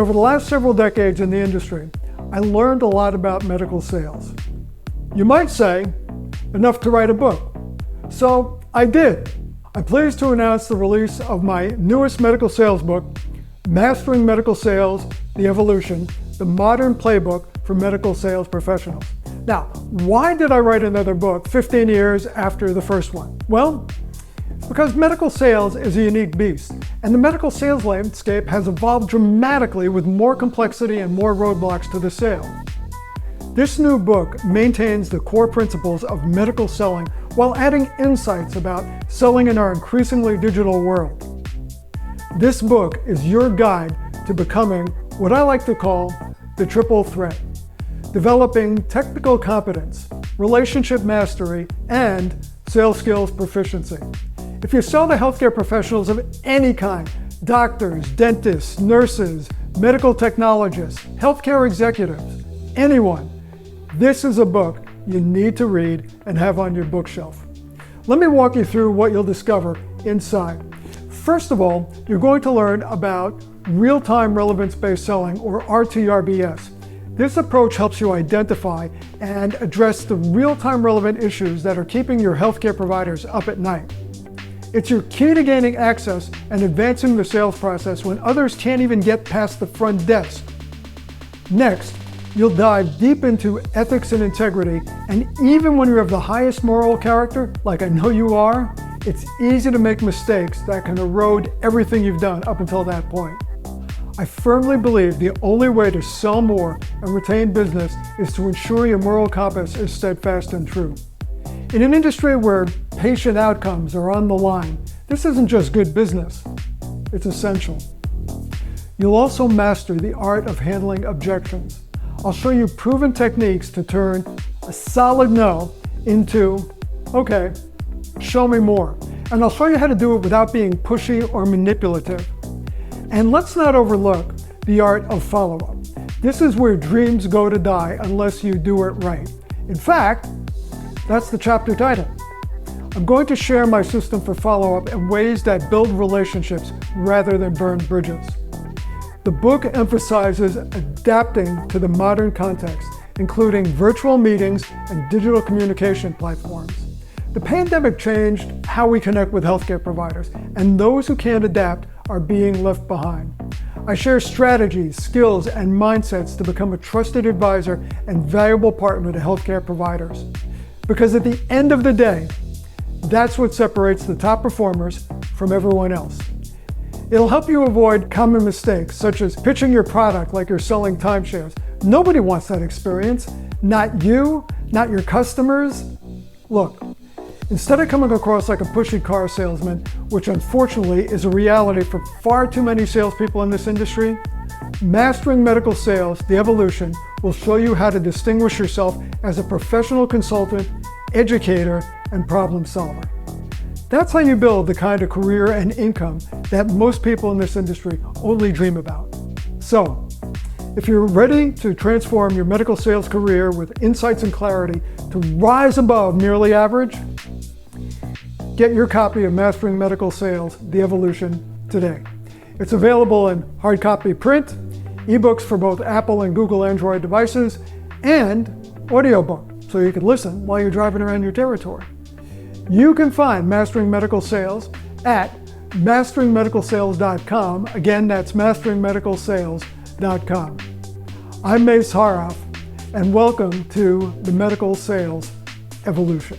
Over the last several decades in the industry, I learned a lot about medical sales. You might say, enough to write a book. So I did. I'm pleased to announce the release of my newest medical sales book, Mastering Medical Sales, The Evolution, the modern playbook for medical sales professionals. Now, why did I write another book 15 years after the first one? Well, it's because medical sales is a unique beast, and the medical sales landscape has evolved dramatically with more complexity and more roadblocks to the sale. This new book maintains the core principles of medical selling while adding insights about selling in our increasingly digital world. This book is your guide to becoming what I like to call the triple threat: developing technical competence, relationship mastery, and sales skills proficiency. If you sell to healthcare professionals of any kind, doctors, dentists, nurses, medical technologists, healthcare executives, anyone, this is a book you need to read and have on your bookshelf. Let me walk you through what you'll discover inside. First of all, you're going to learn about real-time relevance-based selling, or RTRBS. This approach helps you identify and address the real-time relevant issues that are keeping your healthcare providers up at night. It's your key to gaining access and advancing the sales process when others can't even get past the front desk. Next, you'll dive deep into ethics and integrity, and even when you're of the highest moral character, like I know you are, it's easy to make mistakes that can erode everything you've done up until that point. I firmly believe the only way to sell more and retain business is to ensure your moral compass is steadfast and true. In an industry where patient outcomes are on the line, this isn't just good business, it's essential. You'll also master the art of handling objections. I'll show you proven techniques to turn a solid no into, okay, show me more. And I'll show you how to do it without being pushy or manipulative. And let's not overlook the art of follow-up. This is where dreams go to die unless you do it right. In fact, that's the chapter title. I'm going to share my system for follow-up and ways that build relationships rather than burn bridges. The book emphasizes adapting to the modern context, including virtual meetings and digital communication platforms. The pandemic changed how we connect with healthcare providers, and those who can't adapt are being left behind. I share strategies, skills, and mindsets to become a trusted advisor and valuable partner to healthcare providers. Because at the end of the day, that's what separates the top performers from everyone else. It'll help you avoid common mistakes, such as pitching your product like you're selling timeshares. Nobody wants that experience. Not you, not your customers. Look, instead of coming across like a pushy car salesman, which unfortunately is a reality for far too many salespeople in this industry, Mastering Medical Sales, The Evolution will show you how to distinguish yourself as a professional consultant, educator, and problem solver. That's how you build the kind of career and income that most people in this industry only dream about. So, if you're ready to transform your medical sales career with insights and clarity to rise above merely average, get your copy of Mastering Medical Sales, The Evolution today. It's available in hard copy print, ebooks for both Apple and Google Android devices, and audiobook, so you can listen while you're driving around your territory. You can find Mastering Medical Sales at masteringmedicalsales.com. Again, that's masteringmedicalsales.com. I'm Mace Haroff, and welcome to the Medical Sales Evolution.